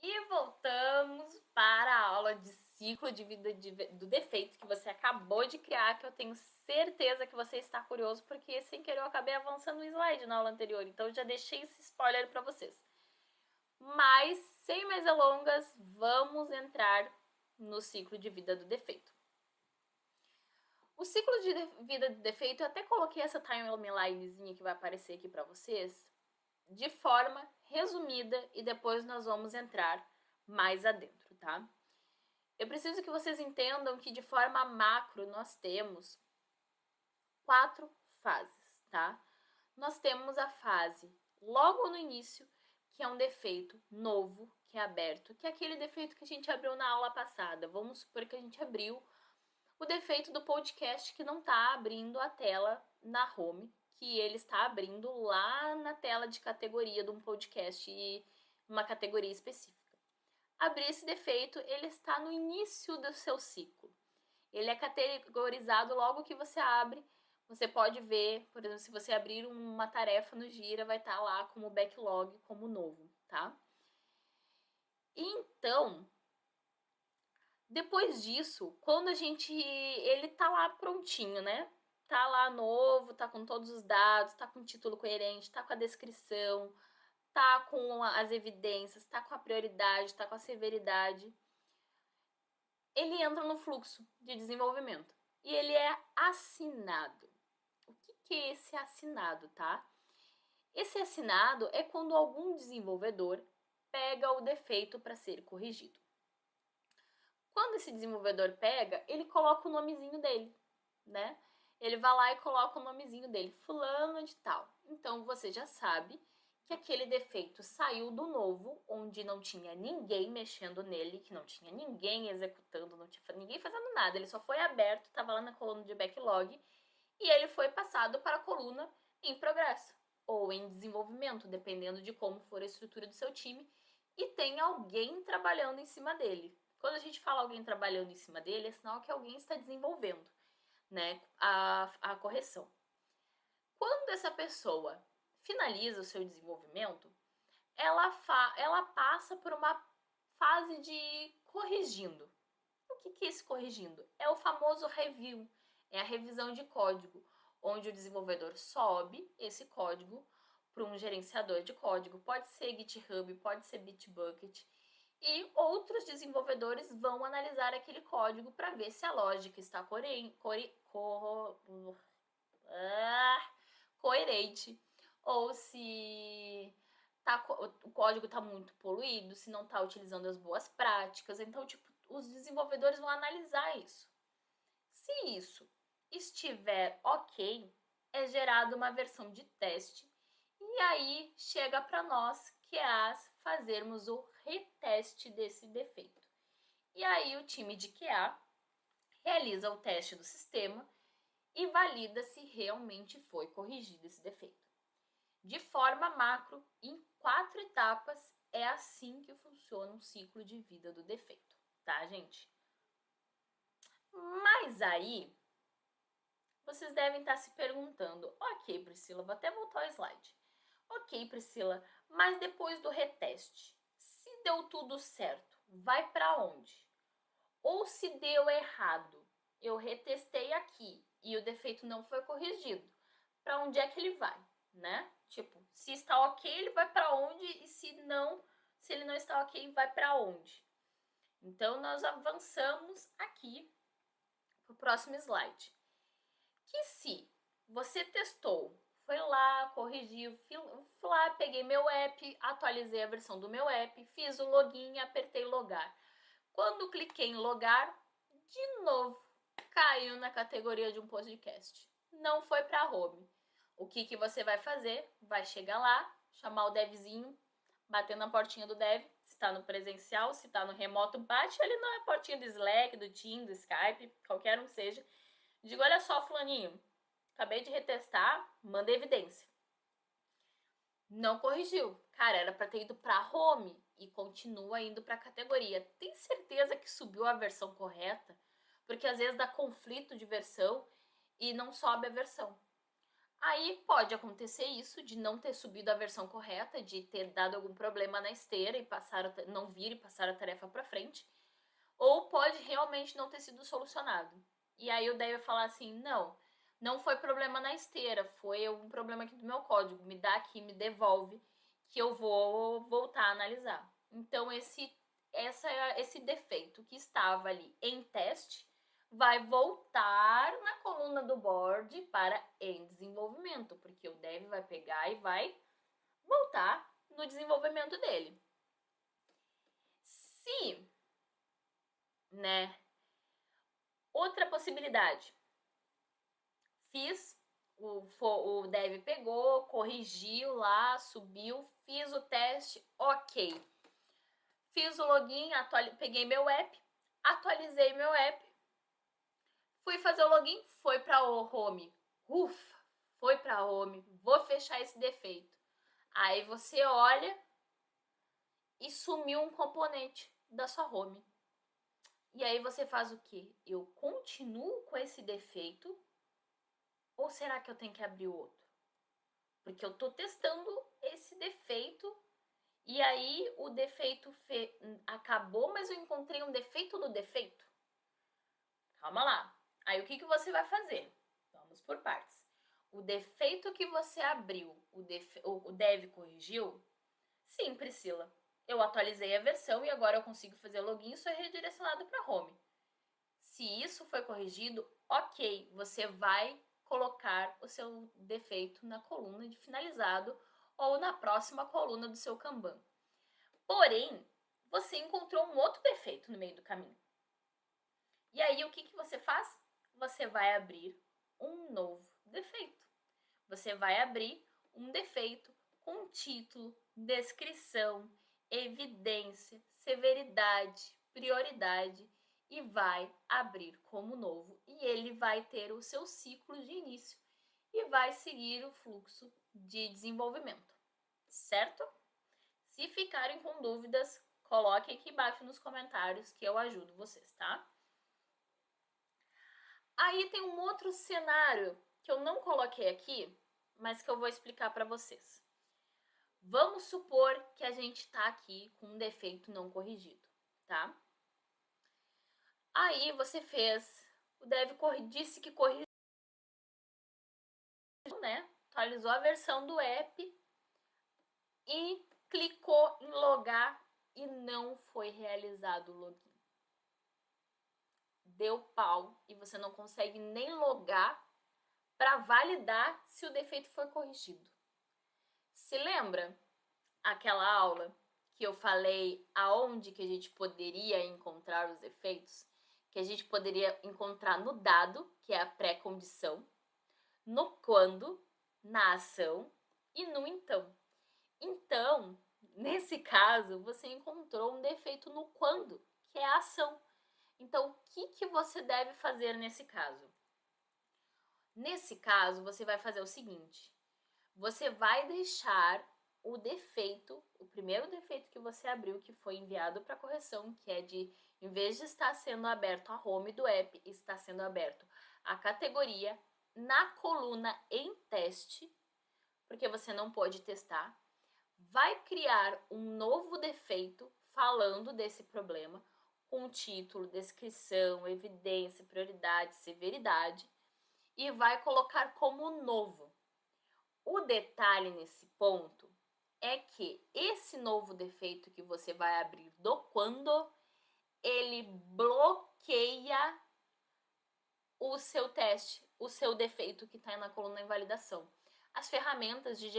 E voltamos para a aula de ciclo de vida do defeito que você acabou de criar, que eu tenho certeza que você está curioso, porque sem querer eu acabei avançando o slide na aula anterior, então eu já deixei esse spoiler para vocês. Mas, sem mais delongas, vamos entrar no ciclo de vida do defeito. O ciclo de vida do defeito, eu até coloquei essa timelinezinha que vai aparecer aqui para vocês, de forma resumida, e depois nós vamos entrar mais adentro, tá? Eu preciso que vocês entendam que de forma macro nós temos 4 fases, tá? Nós temos a fase logo no início, que é um defeito novo, que é aberto, que é aquele defeito que a gente abriu na aula passada. Vamos supor que a gente abriu o defeito do podcast que não está abrindo a tela na home, que ele está abrindo lá na tela de categoria de um podcast e uma categoria específica. Abrir esse defeito, ele está no início do seu ciclo. Ele é categorizado logo que você abre. Você pode ver, por exemplo, se você abrir uma tarefa no Gira, vai estar lá como backlog, como novo, tá? Então, depois disso, quando ele tá lá prontinho, né? Tá lá novo, tá com todos os dados, tá com o título coerente, tá com a descrição, tá com as evidências, tá com a prioridade, tá com a severidade. Ele entra no fluxo de desenvolvimento e ele é assinado. O que é esse assinado, tá? Esse assinado é quando algum desenvolvedor pega o defeito para ser corrigido. Quando esse desenvolvedor pega, ele coloca o nomezinho dele, né? Ele vai lá e coloca o nomezinho dele, fulano de tal. Então você já sabe que aquele defeito saiu do novo, onde não tinha ninguém mexendo nele, que não tinha ninguém executando, não tinha ninguém fazendo nada. Ele só foi aberto, estava lá na coluna de backlog, e ele foi passado para a coluna em progresso ou em desenvolvimento, dependendo de como for a estrutura do seu time, e tem alguém trabalhando em cima dele. Quando a gente fala alguém trabalhando em cima dele, é sinal que alguém está desenvolvendo, né, a correção. Quando essa pessoa finaliza o seu desenvolvimento, ela passa por uma fase de corrigindo. O que é esse corrigindo? É o famoso review, é a revisão de código, onde o desenvolvedor sobe esse código para um gerenciador de código, pode ser GitHub, pode ser Bitbucket, e outros desenvolvedores vão analisar aquele código para ver se a lógica está coerente ou se o código está muito poluído, se não está utilizando as boas práticas. Então, tipo, os desenvolvedores vão analisar isso. Se isso estiver ok, é gerada uma versão de teste e aí chega para nós que é fazermos o reteste desse defeito. E aí o time de QA realiza o teste do sistema e valida se realmente foi corrigido esse defeito. De forma macro, em 4 etapas, é assim que funciona um ciclo de vida do defeito, tá, gente? Mas aí, vocês devem estar se perguntando, ok, Priscila, vou até voltar ao slide. Ok, Priscila, mas depois do reteste, se deu tudo certo, vai para onde? Ou se deu errado, eu retestei aqui e o defeito não foi corrigido, para onde é que ele vai, né? Tipo, se está ok, ele vai para onde, e se ele não está ok, vai para onde? Então, nós avançamos aqui para o próximo slide. Que se você testou, foi lá, corrigiu, fui lá, peguei meu app, atualizei a versão do meu app, fiz o login e apertei logar. Quando cliquei em logar, de novo, caiu na categoria de um podcast. Não foi para home. O que você vai fazer? Vai chegar lá, chamar o devzinho, bater na portinha do dev, se está no presencial, se está no remoto, bate ali na portinha do Slack, do Teams, do Skype, qualquer um que seja. Digo, olha só, fulaninho, acabei de retestar, manda evidência. Não corrigiu. Cara, era para ter ido para home e continua indo para categoria. Tem certeza que subiu a versão correta? Porque às vezes dá conflito de versão e não sobe a versão. Aí pode acontecer isso, de não ter subido a versão correta, de ter dado algum problema na esteira e não vir e passar a tarefa para frente, ou pode realmente não ter sido solucionado. E aí o Dev vai falar assim, não foi problema na esteira, foi um problema aqui do meu código, me dá aqui, me devolve, que eu vou voltar a analisar. Então esse defeito que estava ali em teste vai voltar na coluna do board para em desenvolvimento, porque o dev vai pegar e vai voltar no desenvolvimento dele. Se, né, outra possibilidade, o dev pegou, corrigiu lá, subiu, fiz o teste, ok. Fiz o login, peguei meu app, atualizei meu app, fui fazer o login, foi para o home. Ufa, foi para home, vou fechar esse defeito. Aí você olha e sumiu um componente da sua home. E aí você faz o quê? Eu continuo com esse defeito ou será que eu tenho que abrir outro? Porque eu tô testando esse defeito e aí o defeito acabou, mas eu encontrei um defeito no defeito. Calma lá. Aí o que você vai fazer? Vamos por partes. O defeito que você abriu, o dev corrigiu? Sim, Priscila. Eu atualizei a versão e agora eu consigo fazer login e isso é redirecionado para home. Se isso foi corrigido, ok, você vai colocar o seu defeito na coluna de finalizado ou na próxima coluna do seu Kanban. Porém, você encontrou um outro defeito no meio do caminho. E aí, o que você faz? Você vai abrir um novo defeito. Você vai abrir um defeito com título, descrição, evidência, severidade, prioridade e vai abrir como novo. E ele vai ter o seu ciclo de início e vai seguir o fluxo de desenvolvimento, certo? Se ficarem com dúvidas, coloquem aqui embaixo nos comentários que eu ajudo vocês, tá? Aí tem um outro cenário que eu não coloquei aqui, mas que eu vou explicar para vocês. Vamos supor que a gente está aqui com um defeito não corrigido, tá? Aí você fez, o dev disse que corrigiu, né? Atualizou a versão do app e clicou em logar e não foi realizado o login. Deu pau e você não consegue nem logar para validar se o defeito foi corrigido. Se lembra aquela aula que eu falei aonde que a gente poderia encontrar os defeitos? Que a gente poderia encontrar no dado, que é a pré-condição, no quando, na ação e no então. Então, nesse caso, você encontrou um defeito no quando, que é a ação. Então, o que você deve fazer nesse caso? Nesse caso, você vai fazer o seguinte: você vai deixar o defeito, o primeiro defeito que você abriu, que foi enviado para correção, que é de, em vez de estar sendo aberto a home do app, está sendo aberto a categoria na coluna em teste, porque você não pode testar. Vai criar um novo defeito falando desse problema, com título, descrição, evidência, prioridade, severidade, e vai colocar como novo. O detalhe nesse ponto é que esse novo defeito que você vai abrir do quando, ele bloqueia o seu teste, o seu defeito que está na coluna invalidação. As ferramentas de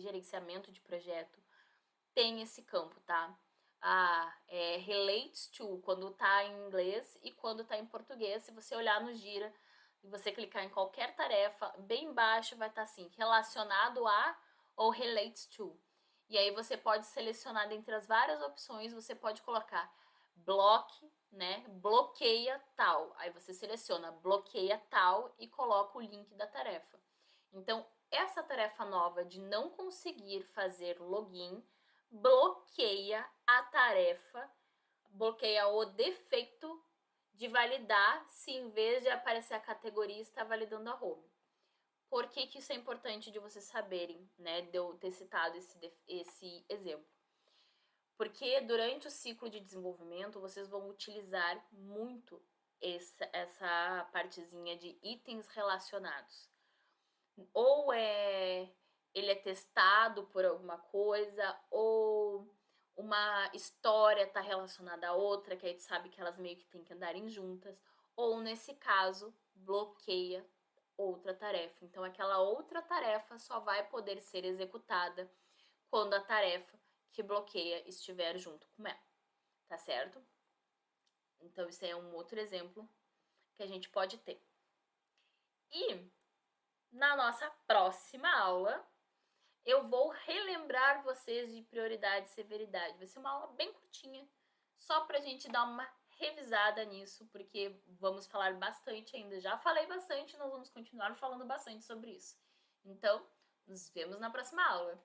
gerenciamento de projeto têm esse campo, tá? Relates to, quando tá em inglês e quando tá em português. Se você olhar no Gira e você clicar em qualquer tarefa, bem embaixo vai estar assim, relacionado a ou relates to. E aí você pode selecionar dentre as várias opções, você pode colocar bloque, né? Bloqueia tal. Aí você seleciona bloqueia tal e coloca o link da tarefa. Então, essa tarefa nova de não conseguir fazer login bloqueia a tarefa, bloqueia o defeito de validar se em vez de aparecer a categoria está validando a home. Por que que isso é importante de vocês saberem, né, de eu ter citado esse exemplo? Porque durante o ciclo de desenvolvimento, vocês vão utilizar muito essa partezinha de itens relacionados. Ou ele é testado por alguma coisa, ou uma história está relacionada a outra, que a gente sabe que elas meio que têm que andarem juntas, ou nesse caso, bloqueia outra tarefa. Então, aquela outra tarefa só vai poder ser executada quando a tarefa que bloqueia estiver junto com ela, tá certo? Então, isso é um outro exemplo que a gente pode ter. E na nossa próxima aula, eu vou relembrar vocês de prioridade e severidade. Vai ser uma aula bem curtinha, só pra gente dar uma revisada nisso, porque vamos falar bastante ainda. Já falei bastante, nós vamos continuar falando bastante sobre isso. Então, nos vemos na próxima aula.